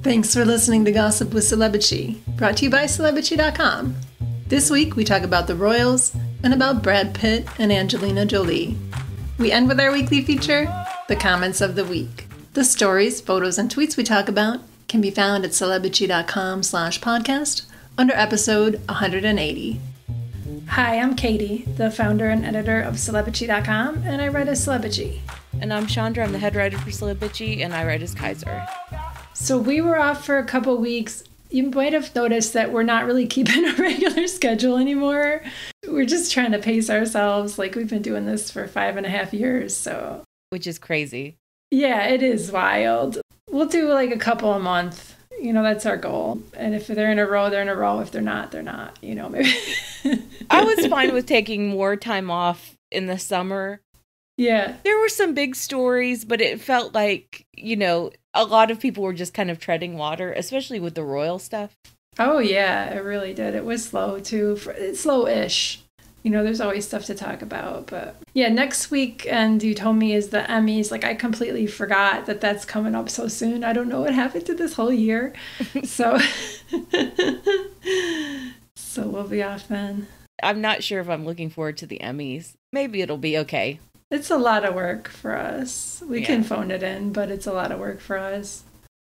Thanks for listening to Gossip with Celebrity, brought to you by Celebrity.com. This week we talk about the royals and about Brad Pitt and Angelina Jolie. We end with our weekly feature, the comments of the week. The stories, photos, and tweets we talk about can be found at Celebrity.com/podcast under episode 180. Hi, I'm Katie, the founder and editor of Celebrity.com, and I write as Celebrity. And I'm Chandra, I'm the head writer for Celebrity, and I write as Kaiser. So we were off for a couple weeks. You might have noticed that we're not really keeping a regular schedule anymore. We're just trying to pace ourselves. Like, we've been doing this for 5.5 years, so. Which is crazy. Yeah, it is wild. We'll do like a couple a month. You know, that's our goal. And if they're in a row, they're in a row. If they're not, they're not. You know, maybe. I was fine with taking more time off in the summer. Yeah. There were some big stories, but it felt like, you know, a lot of people were just kind of treading water, especially with the royal stuff. Oh, yeah, it really did. It was slow, too. It's slow-ish. You know, there's always stuff to talk about. But yeah, next week, and you told me, is the Emmys. Like, I completely forgot that that's coming up so soon. I don't know what happened to this whole year. So, so we'll be off then. I'm not sure if I'm looking forward to the Emmys. Maybe it'll be okay. It's a lot of work for us. We can phone it in, but it's a lot of work for us.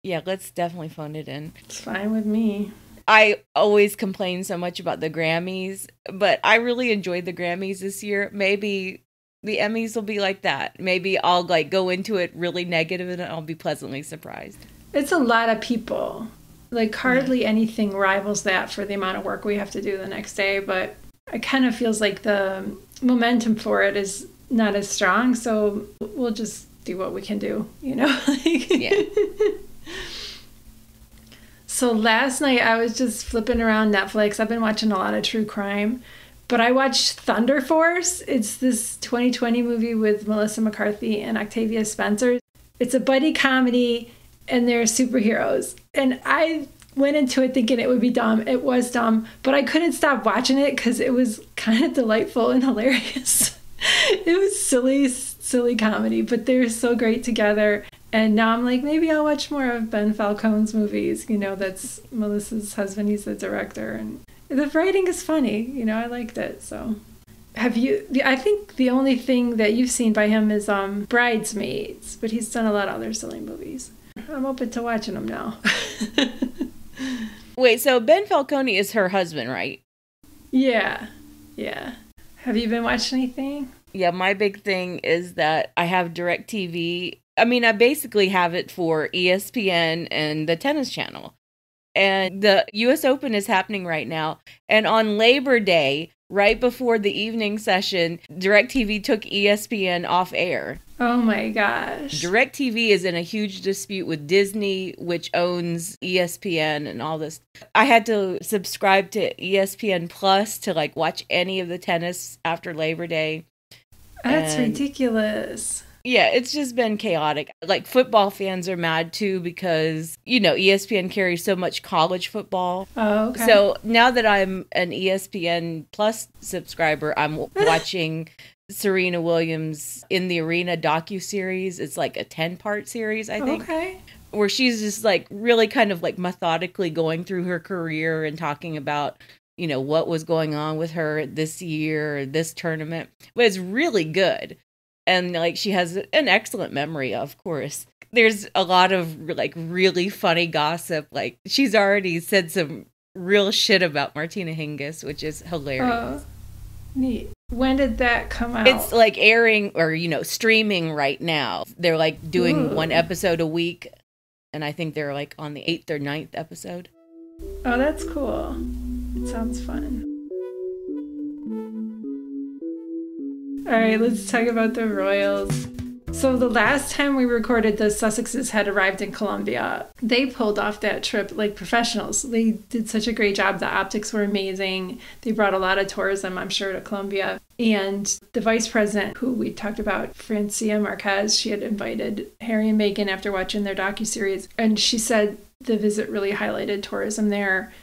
Yeah, let's definitely phone it in. It's fine with me. I always complain so much about the Grammys, but I really enjoyed the Grammys this year. Maybe the Emmys will be like that. Maybe I'll like go into it really negative and I'll be pleasantly surprised. It's a lot of people. Like hardly anything rivals that for the amount of work we have to do the next day, but it kind of feels like the momentum for it is not as strong, so we'll just do what we can do, you know? Yeah. So last night I was just flipping around Netflix. I've been watching a lot of true crime, but I watched Thunder Force. It's this 2020 movie with Melissa McCarthy and Octavia Spencer. It's a buddy comedy, and they're superheroes. And I went into it thinking it would be dumb. It was dumb, but I couldn't stop watching it because it was kind of delightful and hilarious. It was silly comedy, but they're so great together. And now I'm like, maybe I'll watch more of Ben Falcone's movies. You know, that's Melissa's husband. He's the director. And the writing is funny. You know, I liked it. So have you, I think the only thing that you've seen by him is Bridesmaids, but he's done a lot of other silly movies. I'm open to watching them now. Wait, so Ben Falcone is her husband, right? Yeah. Have you been watching anything? Yeah, my big thing is that I have DirecTV. I mean, I basically have it for ESPN and the tennis channel. And the U.S. Open is happening right now. And on Labor Day, right before the evening session, DirecTV took ESPN off air. Oh my gosh. DirecTV is in a huge dispute with Disney, which owns ESPN and all this. I had to subscribe to ESPN Plus to like watch any of the tennis after Labor Day. That's ridiculous. Yeah, it's just been chaotic. Like, football fans are mad, too, because, you know, ESPN carries so much college football. Oh, okay. So now that I'm an ESPN Plus subscriber, I'm watching Serena Williams in the Arena docuseries. It's like a 10-part series, I think. Okay. Where she's just, like, really kind of, like, methodically going through her career and talking about, you know, what was going on with her this year, this tournament. But it's really good. And, like, she has an excellent memory, of course. There's a lot of, like, really funny gossip. Like, she's already said some real shit about Martina Hingis, which is hilarious. Neat. When did that come out? It's, like, airing or, you know, streaming right now. They're, like, doing one episode a week. And I think they're, like, on the 8th or 9th episode. Oh, that's cool. It sounds fun. All right, let's talk about the royals. So the last time we recorded, the Sussexes had arrived in Colombia. They pulled off that trip like professionals. They did such a great job. The optics were amazing. They brought a lot of tourism, I'm sure, to Colombia. And the vice president, who we talked about, Francia Marquez, she had invited Harry and Meghan after watching their docuseries. And she said the visit really highlighted tourism there.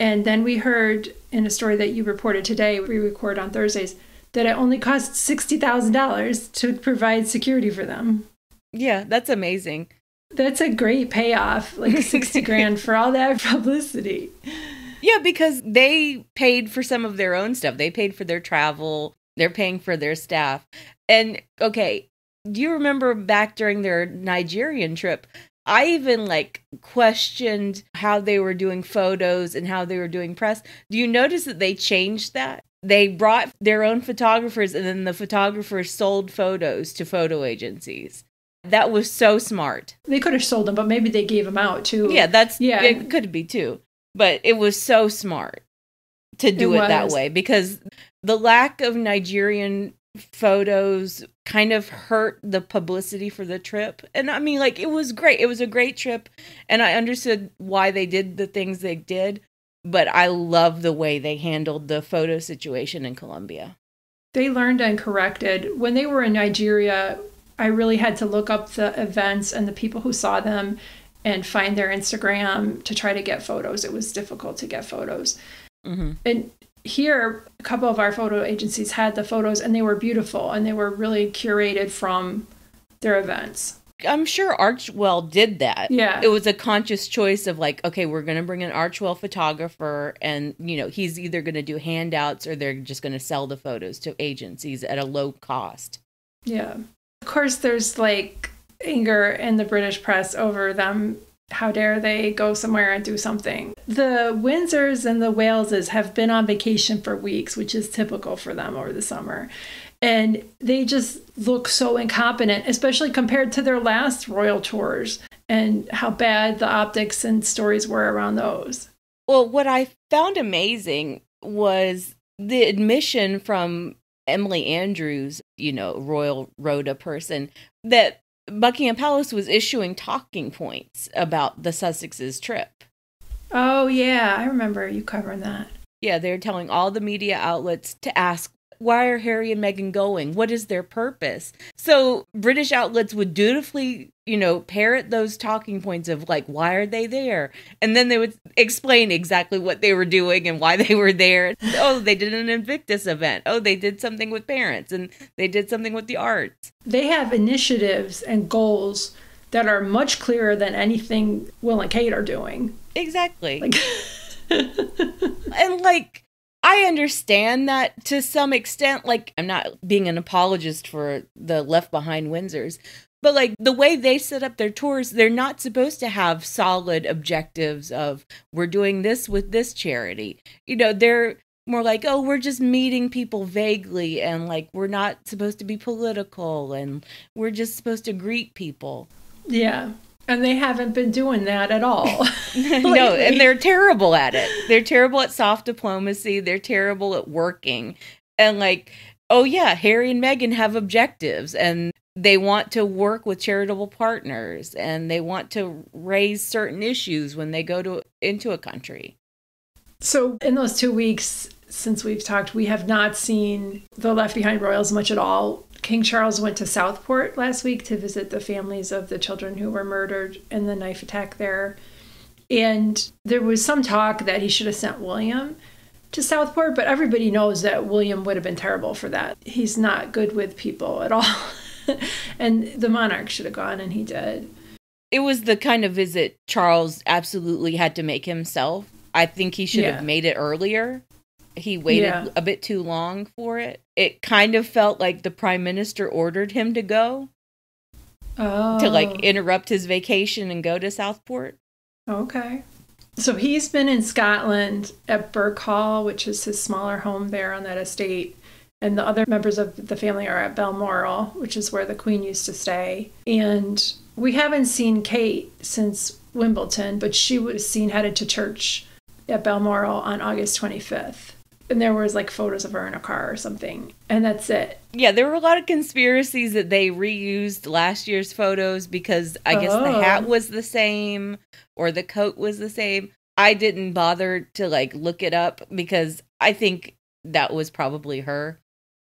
And then we heard in a story that you reported today, we record on Thursdays, that it only costs $60,000 to provide security for them. Yeah, that's amazing. That's a great payoff, like 60 grand for all that publicity. Yeah, because they paid for some of their own stuff. They paid for their travel. They're paying for their staff. And, okay, do you remember back during their Nigerian trip, I even, questioned how they were doing photos and how they were doing press. Do you notice that they changed that? They brought their own photographers, and then the photographers sold photos to photo agencies. That was so smart. They could have sold them, but maybe they gave them out, too. Yeah, it could be, too. But it was so smart to do it that way, because the lack of Nigerian photos kind of hurt the publicity for the trip. And I mean, it was great. It was a great trip, and I understood why they did the things they did, but I love the way they handled the photo situation in Colombia. They learned and corrected. When they were in Nigeria, I really had to look up the events and the people who saw them and find their Instagram to try to get photos. It was difficult to get photos. Mm-hmm. And here, a couple of our photo agencies had the photos, and they were beautiful, and they were really curated from their events. I'm sure Archwell did that. Yeah. It was a conscious choice of okay, we're going to bring an Archwell photographer, and, he's either going to do handouts or they're just going to sell the photos to agencies at a low cost. Yeah. Of course, there's anger in the British press over them. How dare they go somewhere and do something? The Windsors and the Waleses have been on vacation for weeks, which is typical for them over the summer. And they just look so incompetent, especially compared to their last royal tours and how bad the optics and stories were around those. Well, what I found amazing was the admission from Emily Andrews, Royal Rhoda person, that Buckingham Palace was issuing talking points about the Sussexes trip. Oh, yeah. I remember you covering that. Yeah, they're telling all the media outlets to ask, why are Harry and Meghan going? What is their purpose? So British outlets would dutifully, parrot those talking points of why are they there? And then they would explain exactly what they were doing and why they were there. Oh, they did an Invictus event. Oh, they did something with parents, and they did something with the arts. They have initiatives and goals that are much clearer than anything Will and Kate are doing. Exactly. And I understand that to some extent. I'm not being an apologist for the Left Behind Windsors, but the way they set up their tours, they're not supposed to have solid objectives of, we're doing this with this charity. They're more oh, we're just meeting people vaguely, and we're not supposed to be political, and we're just supposed to greet people. Yeah. And they haven't been doing that at all. No, and they're terrible at it. They're terrible at soft diplomacy. They're terrible at working. And oh yeah, Harry and Meghan have objectives, and they want to work with charitable partners, and they want to raise certain issues when they go into a country. So in those 2 weeks since we've talked, we have not seen the Left Behind royals much at all. King Charles went to Southport last week to visit the families of the children who were murdered in the knife attack there. And there was some talk that he should have sent William to Southport, but everybody knows that William would have been terrible for that. He's not good with people at all. And the monarch should have gone, and he did. It was the kind of visit Charles absolutely had to make himself. I think he should have made it earlier. He waited a bit too long for it. It kind of felt like the prime minister ordered him to go. Oh. To interrupt his vacation and go to Southport. Okay. So he's been in Scotland at Birkhall, which is his smaller home there on that estate. And the other members of the family are at Balmoral, which is where the Queen used to stay. And we haven't seen Kate since Wimbledon, but she was seen headed to church at Balmoral on August 25th. And there was photos of her in a car or something. And that's it. Yeah, there were a lot of conspiracies that they reused last year's photos because I guess the hat was the same or the coat was the same. I didn't bother to look it up because I think that was probably her.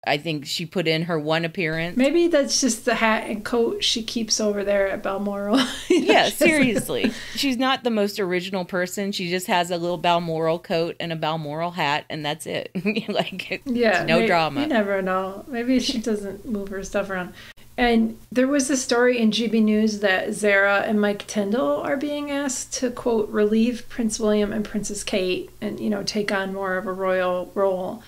I think she put in her one appearance. Maybe that's just the hat and coat she keeps over there at Balmoral. Yeah, seriously. She's not the most original person. She just has a little Balmoral coat and a Balmoral hat, and that's it. No drama. You never know. Maybe she doesn't move her stuff around. And there was a story in GB News that Zara and Mike Tindall are being asked to, quote, relieve Prince William and Princess Kate and, take on more of a royal role.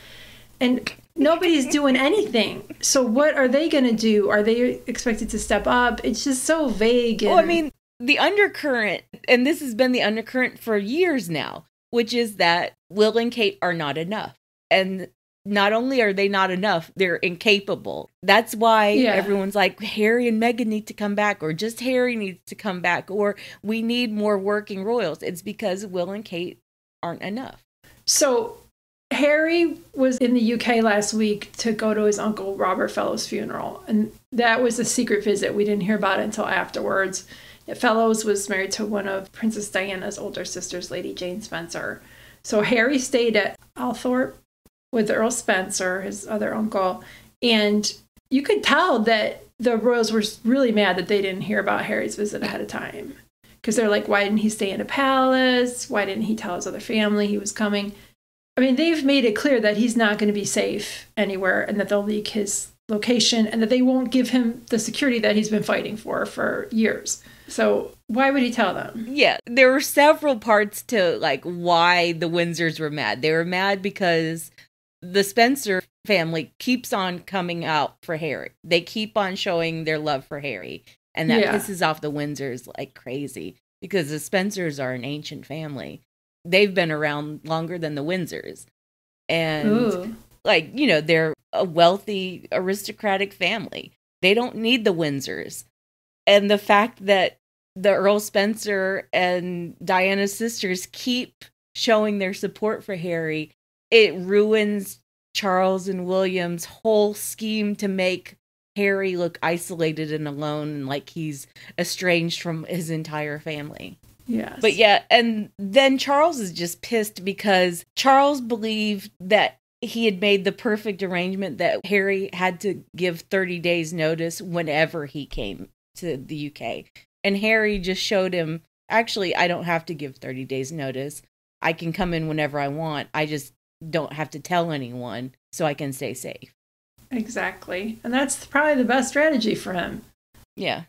And nobody's doing anything. So what are they going to do? Are they expected to step up? It's just so vague. Well, I mean, the undercurrent, and this has been the undercurrent for years now, which is that Will and Kate are not enough. And not only are they not enough, they're incapable. That's why everyone's like, Harry and Meghan need to come back, or just Harry needs to come back, or we need more working royals. It's because Will and Kate aren't enough. So Harry was in the UK last week to go to his uncle Robert Fellowes' funeral. And that was a secret visit. We didn't hear about it until afterwards. Fellowes was married to one of Princess Diana's older sisters, Lady Jane Spencer. So Harry stayed at Althorp with Earl Spencer, his other uncle, and you could tell that the royals were really mad that they didn't hear about Harry's visit ahead of time. Because they're like, why didn't he stay in a palace? Why didn't he tell his other family he was coming? I mean, they've made it clear that he's not going to be safe anywhere and that they'll leak his location and that they won't give him the security that he's been fighting for years. So why would he tell them? Yeah, there were several parts to why the Windsors were mad. They were mad because the Spencer family keeps on coming out for Harry. They keep on showing their love for Harry. And that pisses off the Windsors like crazy because the Spencers are an ancient family. They've been around longer than the Windsors. And they're a wealthy aristocratic family. They don't need the Windsors. And the fact that the Earl Spencer and Diana's sisters keep showing their support for Harry, it ruins Charles and William's whole scheme to make Harry look isolated and alone and like he's estranged from his entire family. Yes. But and then Charles is just pissed because Charles believed that he had made the perfect arrangement that Harry had to give 30 days notice whenever he came to the UK. And Harry just showed him, actually, I don't have to give 30 days notice. I can come in whenever I want. I just don't have to tell anyone so I can stay safe. Exactly. And that's probably the best strategy for him. Yeah.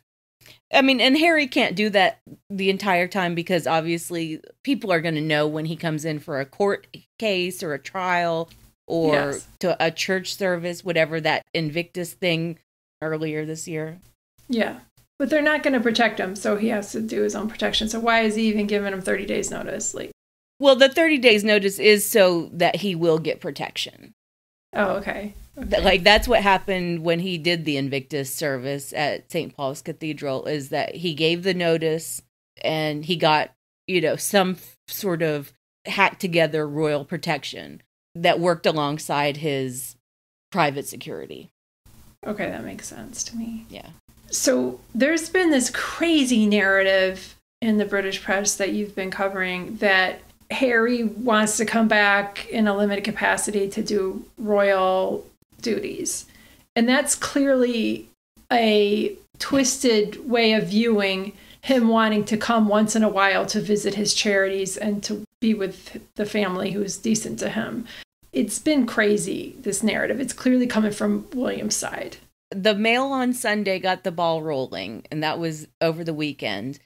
I mean, and Harry can't do that the entire time because obviously people are going to know when he comes in for a court case or a trial or to a church service, whatever that Invictus thing earlier this year. Yeah. But they're not going to protect him, so he has to do his own protection. So why is he even giving him 30 days notice? Well, the 30 days notice is so that he will get protection. Oh, okay. That's what happened when he did the Invictus service at St. Paul's Cathedral, is that he gave the notice and he got, some sort of hacked together royal protection that worked alongside his private security. Okay, that makes sense to me. Yeah. So there's been this crazy narrative in the British press that you've been covering that Harry wants to come back in a limited capacity to do royal duties. And that's clearly a twisted way of viewing him wanting to come once in a while to visit his charities and to be with the family who's decent to him. It's been crazy, this narrative. It's clearly coming from William's side. The Mail on Sunday got the ball rolling, and that was over the weekend.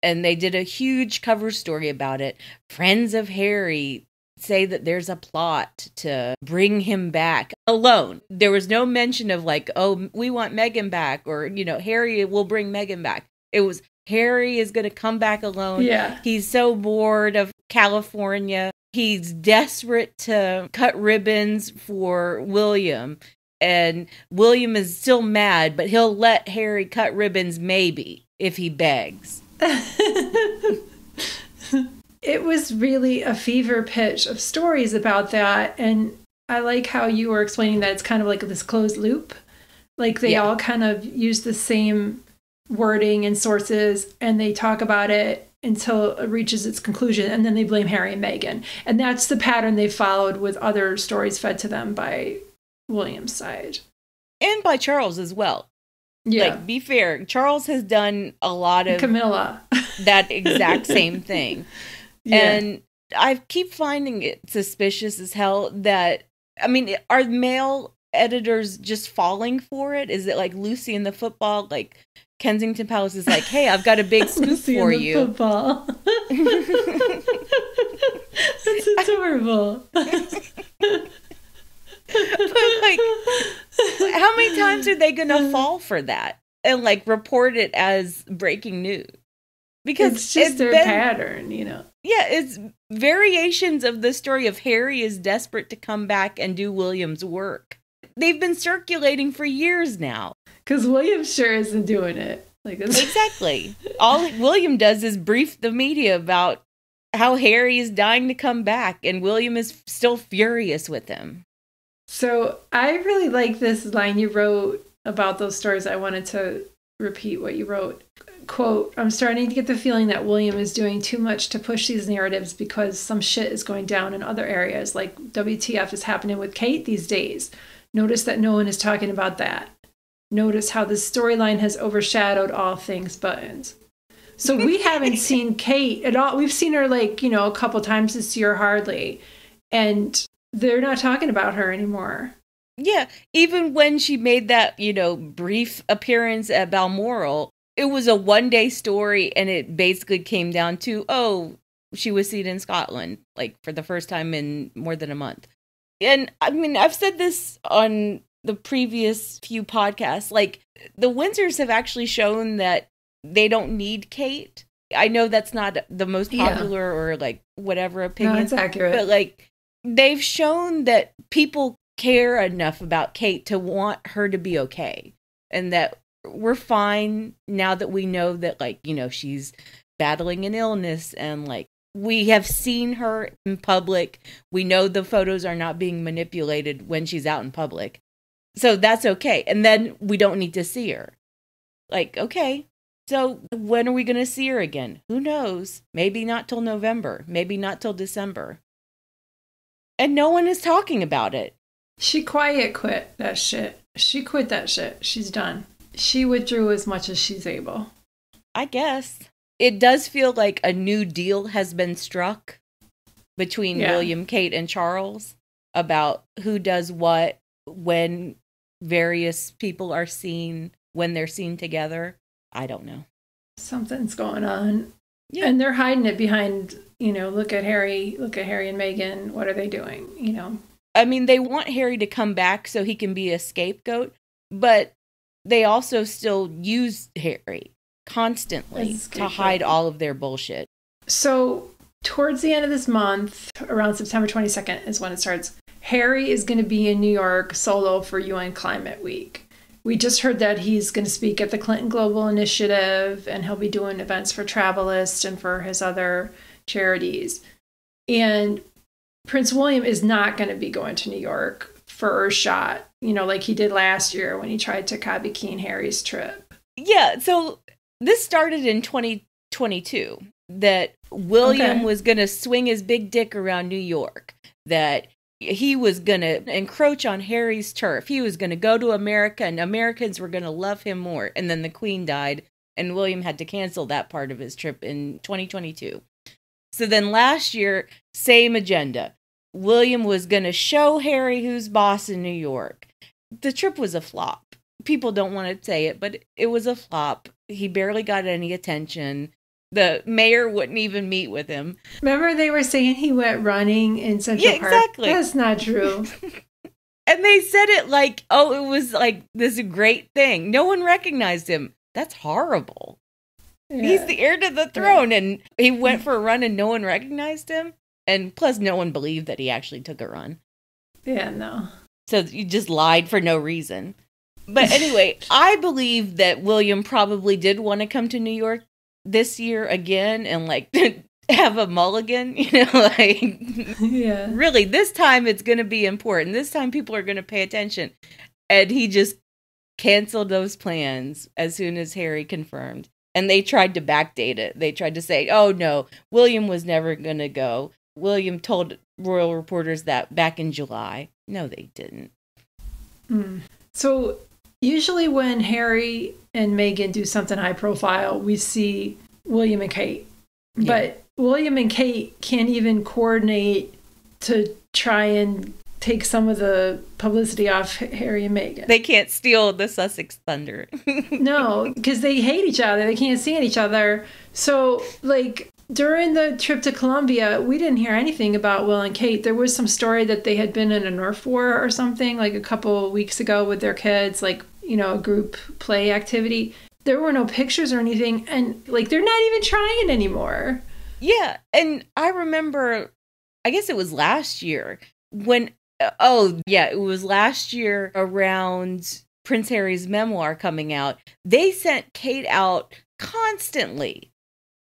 And they did a huge cover story about it. Friends of Harry say that there's a plot to bring him back alone. There was no mention of we want Meghan back, or, Harry will bring Meghan back. It was Harry is going to come back alone. Yeah. He's so bored of California. He's desperate to cut ribbons for William. And William is still mad, but he'll let Harry cut ribbons maybe if he begs. It was really a fever pitch of stories about that. And I like how you were explaining that it's kind of like this closed loop. They all kind of use the same wording and sources, and they talk about it until it reaches its conclusion, and then they blame Harry and Meghan. And that's the pattern they followed with other stories fed to them by William's side. And by Charles as well. Yeah. Be fair, Charles has done a lot of Camilla. that exact same thing. Yeah. And I keep finding it suspicious as hell that, our Mail editors just falling for it? Is it like Lucy in the football? Like Kensington Palace is like, hey, I've got a big scoop Lucy for in the you. Football. That's adorable. But like, how many times are they gonna fall for that and like report it as breaking news? Because it's just their pattern, you know. Yeah, it's variations of the story of Harry is desperate to come back and do William's work. They've been circulating for years now. Because William sure isn't doing it. Exactly. All William does is brief the media about how Harry is dying to come back, and William is still furious with him. So I really like this line you wrote about those stories. I wanted to repeat what you wrote. Quote, I'm starting to get the feeling that William is doing too much to push these narratives because some shit is going down in other areas, like WTF is happening with Kate these days. Notice that no one is talking about that. Notice how this storyline has overshadowed all things Buttons. So we haven't seen Kate at all. We've seen her like, a couple times this year, hardly. And they're not talking about her anymore. Yeah, even when she made that, brief appearance at Balmoral, it was a one-day story, and it basically came down to, she was seen in Scotland, like, for the first time in more than a month. And, I mean, I've said this on the previous few podcasts, like, the Windsors have actually shown that they don't need Kate. I know that's not the most popular or, like, whatever opinion. No, it's accurate. But, like, they've shown that people care enough about Kate to want her to be okay. And that we're fine now that we know that, like, she's battling an illness, and, like, we have seen her in public. We know the photos are not being manipulated when she's out in public. So that's okay. And then we don't need to see her. Like, okay, so when are we going to see her again? Who knows? Maybe not till November. Maybe not till December. And no one is talking about it. She quit that shit. She quit that shit. She's done. She withdrew as much as she's able. I guess. It does feel like a new deal has been struck between William, Kate, and Charles about who does what, when various people are seen, when they're seen together. I don't know. Something's going on. Yeah. And they're hiding it behind, look at Harry and Meghan. What are they doing? I mean, they want Harry to come back so he can be a scapegoat, but they also still use Harry constantly to hide all of their bullshit. So towards the end of this month, around September 22nd is when it starts, Harry is going to be in New York solo for UN Climate Week. We just heard that he's going to speak at the Clinton Global Initiative, and he'll be doing events for Travelist and for his other charities. And Prince William is not going to be going to New York for Earthshot, like he did last year when he tried to copy King Harry's trip. Yeah, so this started in 2022, that William was going to swing his big dick around New York, that he was going to encroach on Harry's turf. He was going to go to America, and Americans were going to love him more. And then the Queen died, and William had to cancel that part of his trip in 2022. So then last year, same agenda. William was going to show Harry who's boss in New York. The trip was a flop. People don't want to say it, but it was a flop. He barely got any attention. The mayor wouldn't even meet with him. Remember they were saying he went running in Central Park? Exactly. That's not true. And they said it like, it was like this great thing. No one recognized him. That's horrible. Yeah. He's the heir to the throne, and he went for a run and no one recognized him. And plus, no one believed that he actually took a run. Yeah, no. So you just lied for no reason. But anyway, I believe that William probably did want to come to New York this year again and like have a mulligan, really, this time it's going to be important. This time people are going to pay attention. And he just canceled those plans as soon as Harry confirmed. And they tried to backdate it. They tried to say, oh no, William was never going to go. William told royal reporters that back in July. No, they didn't. So usually when Harry and Meghan do something high profile, we see William and Kate. Yeah. But William and Kate can't even coordinate to try and take some of the publicity off Harry and Meghan. They can't steal the Sussex thunder. No, because they hate each other. They can't stand each other. So, like, during the trip to Colombia, we didn't hear anything about Will and Kate. There was some story that they had been in a Nerf war or something, like a couple of weeks ago with their kids, like, you know, a group play activity. There were no pictures or anything, and, like, they're not even trying anymore. Yeah, and I remember, I guess it was last year, it was last year around Prince Harry's memoir coming out. They sent Kate out constantly.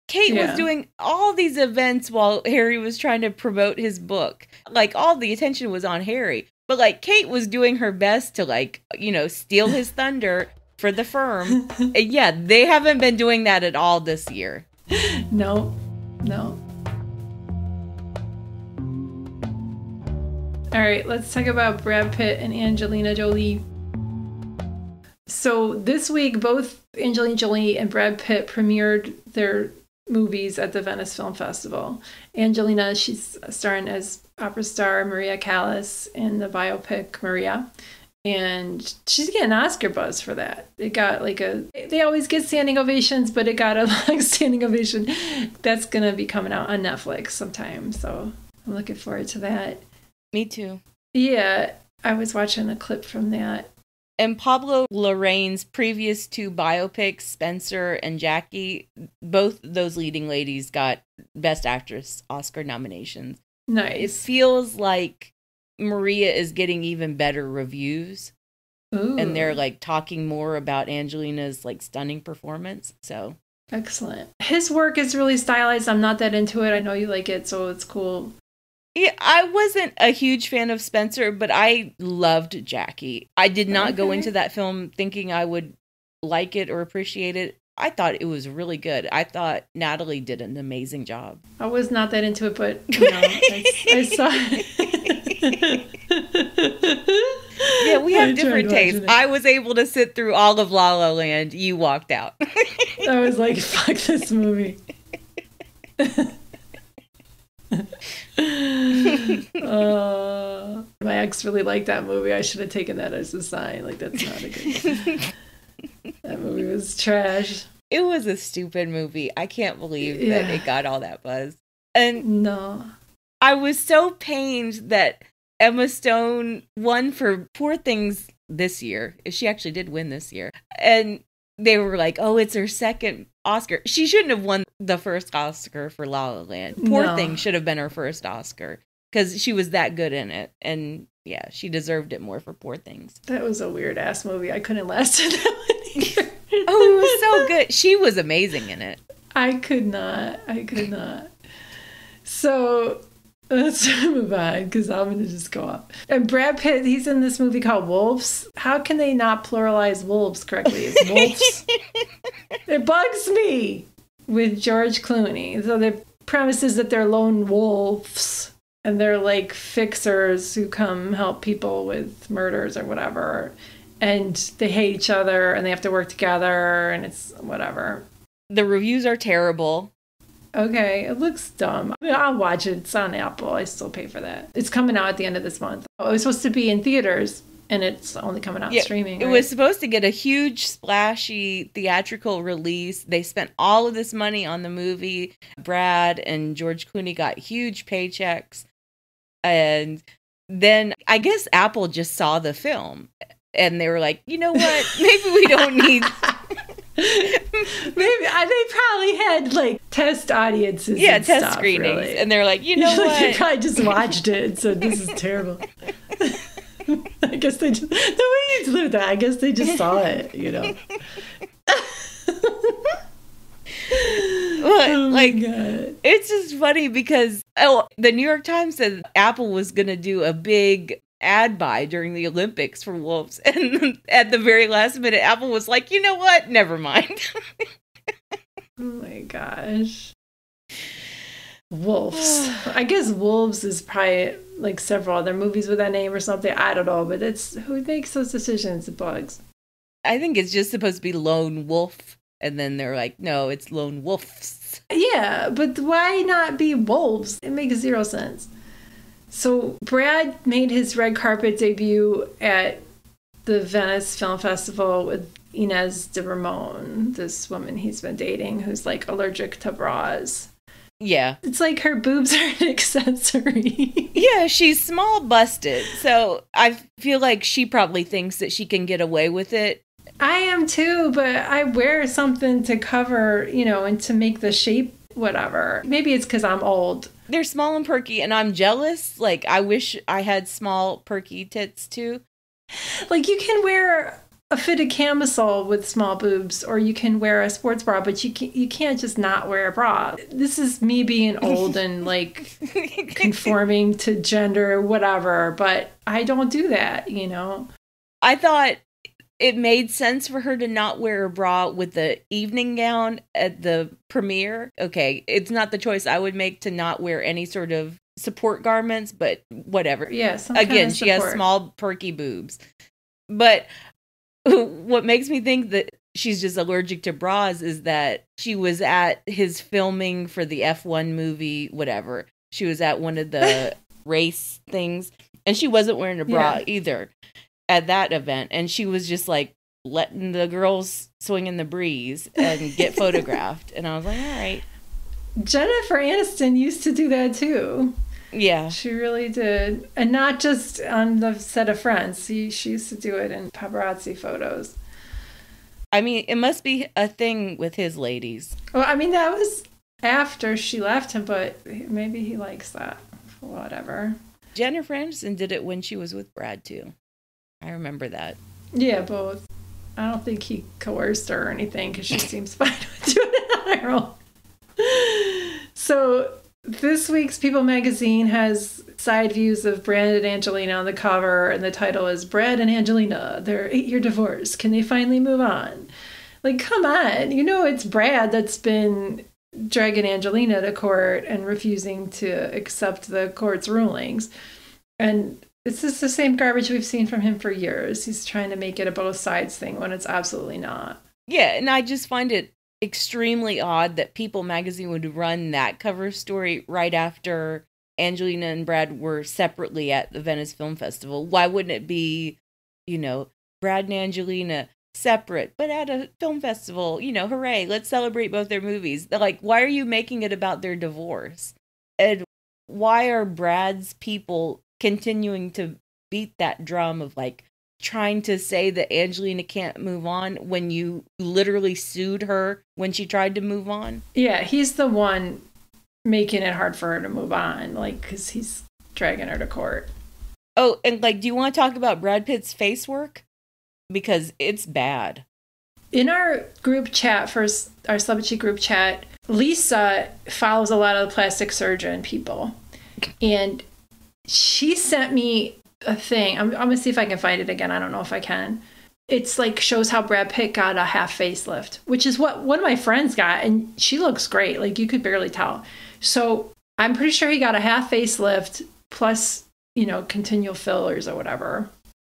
Kate was doing all these events while Harry was trying to promote his book. Like, all the attention was on Harry. But, like, Kate was doing her best to, like, you know, steal his thunder for the firm. And yeah, they haven't been doing that at all this year. No. All right, let's talk about Brad Pitt and Angelina Jolie. So this week, both Angelina Jolie and Brad Pitt premiered their movies at the Venice Film Festival. Angelina, she's starring as opera star Maria Callas in the biopic Maria. And she's getting Oscar buzz for that. It got they always get standing ovations, but it got a standing ovation. That's going to be coming out on Netflix sometime. So I'm looking forward to that. Me too. Yeah, I was watching a clip from that. And Pablo Larraín's previous two biopics, Spencer and Jackie, both those leading ladies got Best Actress Oscar nominations. Nice. It feels like Maria is getting even better reviews. Ooh. And they're like talking more about Angelina's like stunning performance. So excellent. His work is really stylized. I'm not that into it. I know you like it, so it's cool. Yeah, I wasn't a huge fan of Spencer, but I loved Jackie. I did not go into that film thinking I would like it or appreciate it. I thought it was really good. I thought Natalie did an amazing job. I was not that into it, but you know, I saw it. Yeah, we have different tastes. I was able to sit through all of La La Land. You walked out. I was like, fuck this movie. My ex really liked that movie. I should have taken that as a sign. Like, that's not a good that movie was trash. It was a stupid movie. I can't believe that it got all that buzz. And no, I was so pained that Emma Stone won for Poor Things this year. She actually did win this year. And they were like, oh, it's her second Oscar. She shouldn't have won the first Oscar for La La Land. Poor Things should have been her first Oscar because she was that good in it. And yeah, she deserved it more for Poor Things. That was a weird ass movie. I couldn't last in that one either. Oh, it was so good. She was amazing in it. I could not. So let's move on because I'm going to just go up. And Brad Pitt, he's in this movie called Wolves. How can they not pluralize wolves correctly? It's wolves. It bugs me with George Clooney. So the premise is that they're lone wolves and they're like fixers who come help people with murders or whatever. And they hate each other and they have to work together and it's whatever. The reviews are terrible. Okay, it looks dumb. I mean, I'll watch it. It's on Apple. I still pay for that. It's coming out at the end of this month. Oh, it was supposed to be in theaters, and it's only coming out streaming. Right? It was supposed to get a huge, splashy theatrical release. They spent all of this money on the movie. Brad and George Clooney got huge paychecks. And then I guess Apple just saw the film, and they were like, you know what? Maybe we don't need... Maybe they probably had like test audiences. Yeah, test screenings, really. And they're like, you know what? They probably just watched it and said, "This is terrible." I guess they just the way you live that. I guess they just saw it, you know. Well, like, God. It's just funny because the New York Times said Apple was going to do a big ad buy during the Olympics for Wolves, and at the very last minute Apple was like, you know what, never mind. Oh my gosh. Wolves. I guess Wolves is probably like several other movies with that name or something. I don't know, but it's who makes those decisions? It bugs. I think it's just supposed to be Lone Wolf, and then they're like, no, it's Lone Wolves. Yeah, but why not be wolves? It makes zero sense. So Brad made his red carpet debut at the Venice Film Festival with Inez de Ramon, this woman he's been dating who's like allergic to bras. Yeah. It's like her boobs are an accessory. Yeah, she's small busted. So I feel like she probably thinks that she can get away with it. I am too, but I wear something to cover, and to make the shape whatever. Maybe it's because I'm old. They're small and perky, and I'm jealous. Like, I wish I had small, perky tits too. Like, you can wear a fitted camisole with small boobs, or you can wear a sports bra, but you can't just not wear a bra. This is me being old and like conforming to gender or whatever, but I don't do that, I thought it made sense for her to not wear a bra with the evening gown at the premiere. Okay, it's not the choice I would make to not wear any sort of support garments, but whatever. Yeah, again, she has small, perky boobs. But what makes me think that she's just allergic to bras is that she was at his filming for the F1 movie, whatever. She was at one of the race things, and she wasn't wearing a bra either at that event. And she was just like letting the girls swing in the breeze and get photographed. And I was like, all right. Jennifer Aniston used to do that too. Yeah. She really did. And not just on the set of Friends. She used to do it in paparazzi photos. I mean, it must be a thing with his ladies. Well, I mean, that was after she left him, but maybe he likes that. Whatever. Jennifer Aniston did it when she was with Brad, too. I remember that. Yeah, both. I don't think he coerced her or anything because she seems fine with doing it on her own. So this week's People magazine has side views of Brad and Angelina on the cover, and the title is Brad and Angelina, their 8-year divorce. Can they finally move on? Like, come on. It's Brad that's been dragging Angelina to court and refusing to accept the court's rulings. And it's just the same garbage we've seen from him for years. He's trying to make it a both sides thing when it's absolutely not. Yeah, and I just find it extremely odd that People magazine would run that cover story right after Angelina and Brad were separately at the Venice Film Festival. Why wouldn't it be, Brad and Angelina separate, but at a film festival, hooray, let's celebrate both their movies. Like, why are you making it about their divorce? And why are Brad's people continuing to beat that drum of like trying to say that Angelina can't move on when you literally sued her when she tried to move on? Yeah, he's the one making it hard for her to move on, like, because he's dragging her to court. Oh, and like, do you want to talk about Brad Pitt's face work? Because it's bad. In our group chat, our celebrity group chat, Lisa follows a lot of the plastic surgeon people. And she sent me a thing. I'm going to see if I can find it again. I don't know if I can. It's like shows how Brad Pitt got a half facelift, which is what one of my friends got. And she looks great. Like, you could barely tell. So I'm pretty sure he got a half facelift plus, continual fillers or whatever.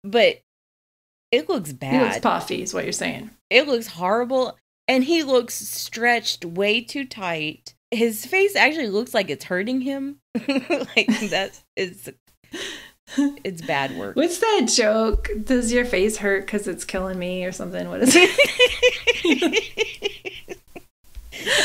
But it looks bad. He looks puffy is what you're saying. It looks horrible. And he looks stretched way too tight. His face actually looks like it's hurting him. It's bad work. What's that joke? Does your face hurt because it's killing me or something? What is it?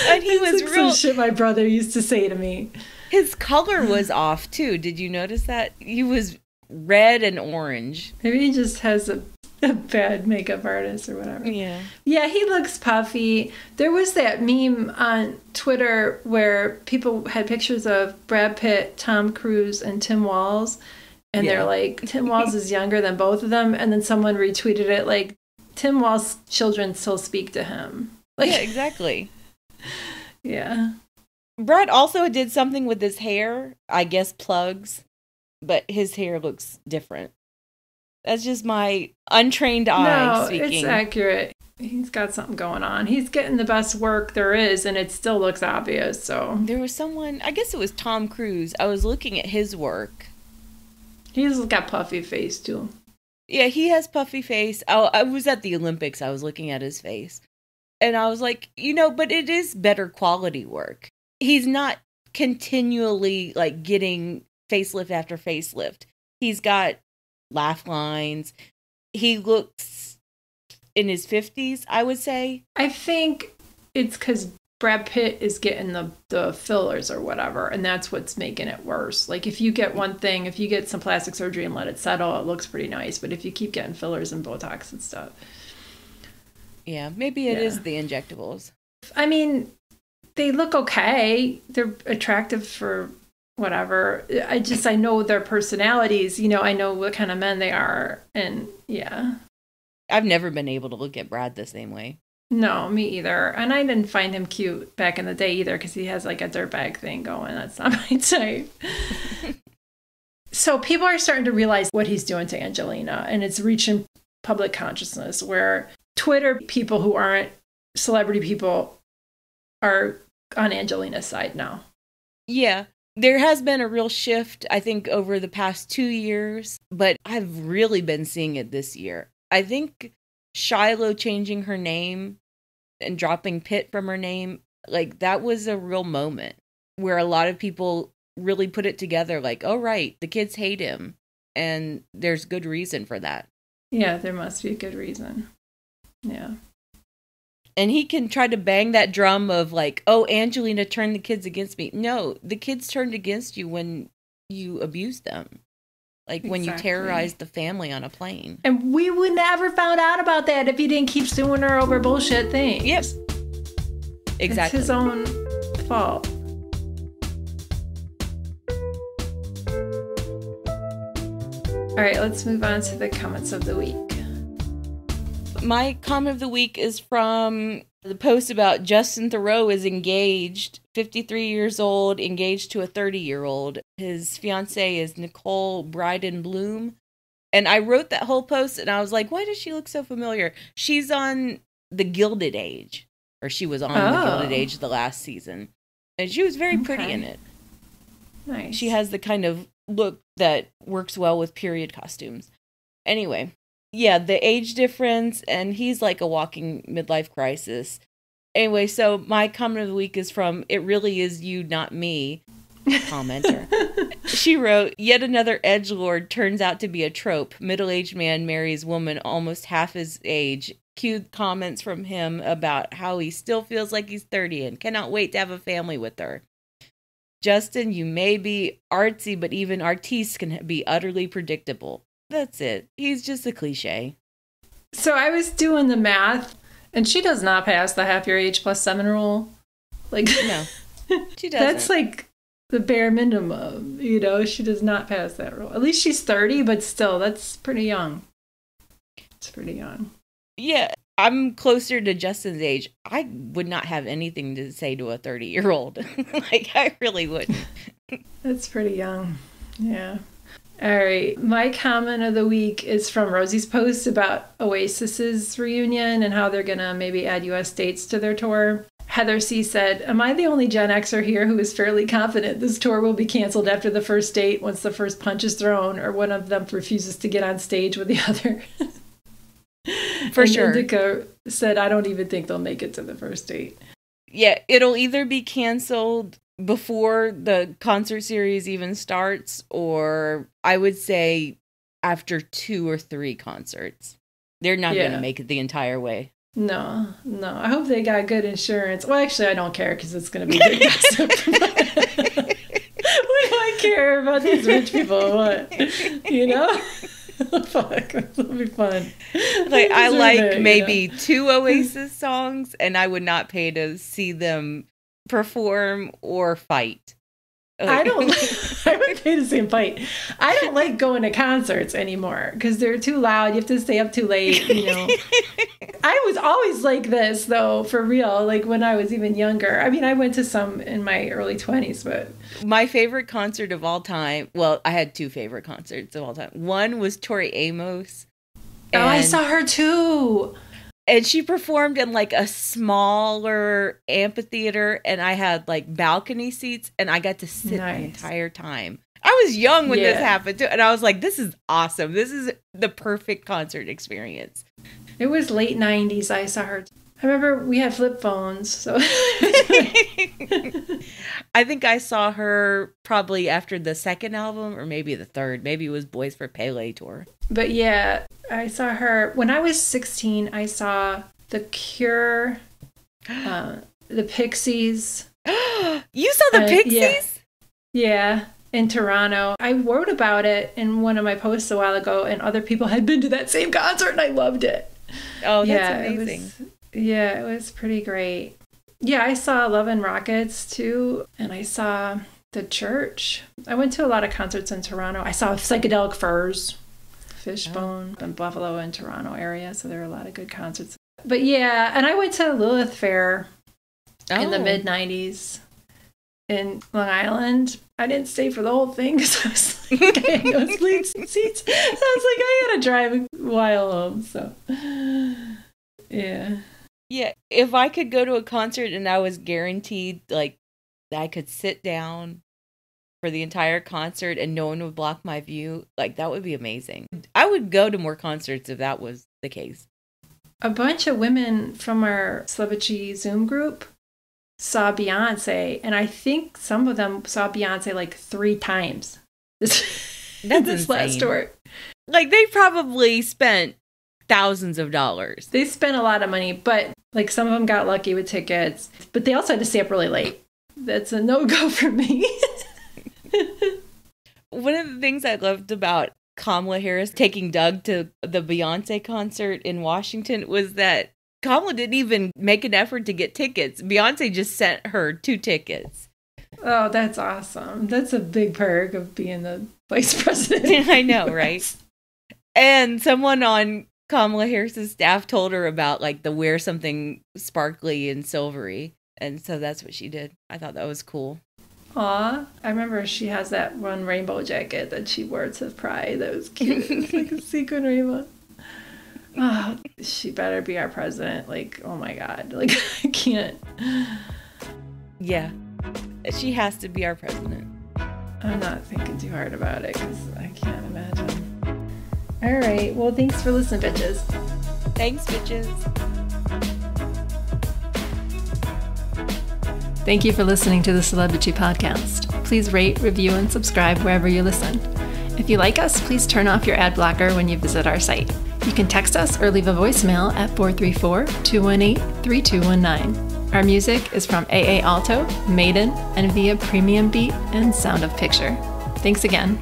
And he was like real. Some shit my brother used to say to me. His color was off too. Did you notice that? He was red and orange. Maybe he just has a bad makeup artist or whatever. Yeah. Yeah, he looks puffy. There was that meme on Twitter where people had pictures of Brad Pitt, Tom Cruise, and Tim Walz. And they're like, Tim Walz is younger than both of them. And then someone retweeted it like, Tim Walz's children still speak to him. Like, yeah, exactly. Yeah. Brad also did something with his hair. I guess plugs. But his hair looks different. That's just my untrained eye speaking. It's accurate. He's got something going on. He's getting the best work there is, and it still looks obvious. So there was someone, I guess it was Tom Cruise. I was looking at his work. He's got puffy face too. Yeah, he has puffy face. I was at the Olympics. I was looking at his face. And I was like, but it is better quality work. He's not continually like getting facelift after facelift. He's got laugh lines. He looks in his 50s, I would say. I think it's because Brad Pitt is getting the fillers or whatever, and that's what's making it worse. Like, if you get one thing, if you get some plastic surgery and let it settle, it looks pretty nice. But if you keep getting fillers and Botox and stuff. Yeah, maybe it is the injectables. I mean, they look okay. They're attractive for whatever. I know their personalities. You know, I know what kind of men they are. And yeah. I've never been able to look at Brad the same way. No, me either. And I didn't find him cute back in the day either because he has like a dirtbag thing going. That's not my type. So people are starting to realize what he's doing to Angelina, and it's reaching public consciousness where Twitter people who aren't celebrity people are on Angelina's side now. Yeah. There has been a real shift, I think, over the past 2 years, but I've really been seeing it this year. I think Shiloh changing her name and dropping Pitt from her name, like, that was a real moment where a lot of people really put it together, like, oh, right, the kids hate him, and there's good reason for that. Yeah, there must be a good reason. Yeah. And he can try to bang that drum of like, oh, Angelina turned the kids against me. No, the kids turned against you when you abused them. Like when you terrorized the family on a plane. And we would never found out about that if he didn't keep suing her over bullshit things. Yep. Exactly. It's his own fault. All right, let's move on to the comments of the week. My comment of the week is from the post about Justin Theroux is engaged, 53 years old, engaged to a 30-year-old. His fiancée is Nicole Bryden Bloom. And I wrote that whole post and I was like, why does she look so familiar? She's on The Gilded Age, or she was on The Gilded Age the last season. And she was very pretty in it. Nice. She has the kind of look that works well with period costumes. Anyway. Yeah, the age difference, and he's like a walking midlife crisis. Anyway, so my comment of the week is from It Really Is You, Not Me commenter. She wrote, yet another edgelord turns out to be a trope. Middle-aged man marries woman almost half his age. Cute comments from him about how he still feels like he's 30 and cannot wait to have a family with her. Justin, you may be artsy, but even artistes can be utterly predictable. That's it. He's just a cliche. So I was doing the math, and she does not pass the half your age plus 7 rule. Like, no, she doesn't. That's like the bare minimum, you know? She does not pass that rule. At least she's 30, but still, that's pretty young. It's pretty young. Yeah, I'm closer to Justin's age. I would not have anything to say to a 30-year-old. Like, I really wouldn't. That's pretty young. Yeah. All right. My comment of the week is from Rosie's post about Oasis's reunion and how they're going to maybe add U.S. dates to their tour. Heather C. said, am I the only Gen Xer here who is fairly confident this tour will be canceled after the first date once the first punch is thrown or one of them refuses to get on stage with the other? For sure. Indica said, I don't even think they'll make it to the first date. Yeah, it'll either be canceled before the concert series even starts, or I would say after 2 or 3 concerts. They're not going to make it the entire way. No. I hope they got good insurance. Well, actually, I don't care because it's going to be big gossip. What do I care about these rich people? What? You know? Fuck, it'll be fun. Like, I like maybe 2 Oasis songs, and I would not pay to see them perform or fight. I would pay to see them fight. I don't like going to concerts anymore because they're too loud. You have to stay up too late, you know. I was always like this, though, for real, like when I was even younger. I mean, I went to some in my early 20s, but... My favorite concert of all time, well, I had 2 favorite concerts of all time. One was Tori Amos. Oh, I saw her too! And she performed in like a smaller amphitheater, and I had like balcony seats, and I got to sit the entire time. I was young when this happened too, and I was like, this is awesome. This is the perfect concert experience. It was late 90s. I saw her. I remember we had flip phones, so. I think I saw her probably after the second album, or maybe the third. Maybe it was Boys for Pele tour. But yeah, I saw her when I was 16. I saw The Cure, the Pixies. You saw the Pixies? Yeah, in Toronto. I wrote about it in one of my posts a while ago, and other people had been to that same concert, and I loved it. Oh, that's amazing. It was pretty great. Yeah, I saw Love and Rockets too, and I saw The Church. I went to a lot of concerts in Toronto. I saw Psychedelic Furs, Fishbone, and Buffalo and Toronto area, so there were a lot of good concerts. But yeah, and I went to Lilith Fair in the mid-90s in Long Island. I didn't stay for the whole thing because I was like, I had nosebleed seats. I was like, I had to drive a while home, so yeah. Yeah, if I could go to a concert and I was guaranteed, like, I could sit down for the entire concert and no one would block my view, like, that would be amazing. I would go to more concerts if that was the case. A bunch of women from our Celebrity Zoom group saw Beyonce, and I think some of them saw Beyonce like 3 times this last tour. Like, they probably spent thousands of dollars. They spent a lot of money, but like some of them got lucky with tickets, but they also had to stay up really late. That's a no-go for me. One of the things I loved about Kamala Harris taking Doug to the Beyonce concert in Washington was that Kamala didn't even make an effort to get tickets. Beyonce just sent her 2 tickets. Oh, that's awesome. That's a big perk of being the vice president. I know, right? And someone on Kamala Harris's staff told her about like the wear something sparkly and silvery. And so that's what she did. I thought that was cool. Aw, I remember she has that one rainbow jacket that she wore to Pride. That was cute. It was like a sequin rainbow. Oh, she better be our president. Like, oh my God. Like, I can't. Yeah, she has to be our president. I'm not thinking too hard about it because I can't imagine. All right. Well, thanks for listening, bitches. Thanks, bitches. Thank you for listening to the Celebrity Podcast. Please rate, review, and subscribe wherever you listen. If you like us, please turn off your ad blocker when you visit our site. You can text us or leave a voicemail at 434-218-3219. Our music is from AA Alto, Maiden, and via Premium Beat and Sound of Picture. Thanks again.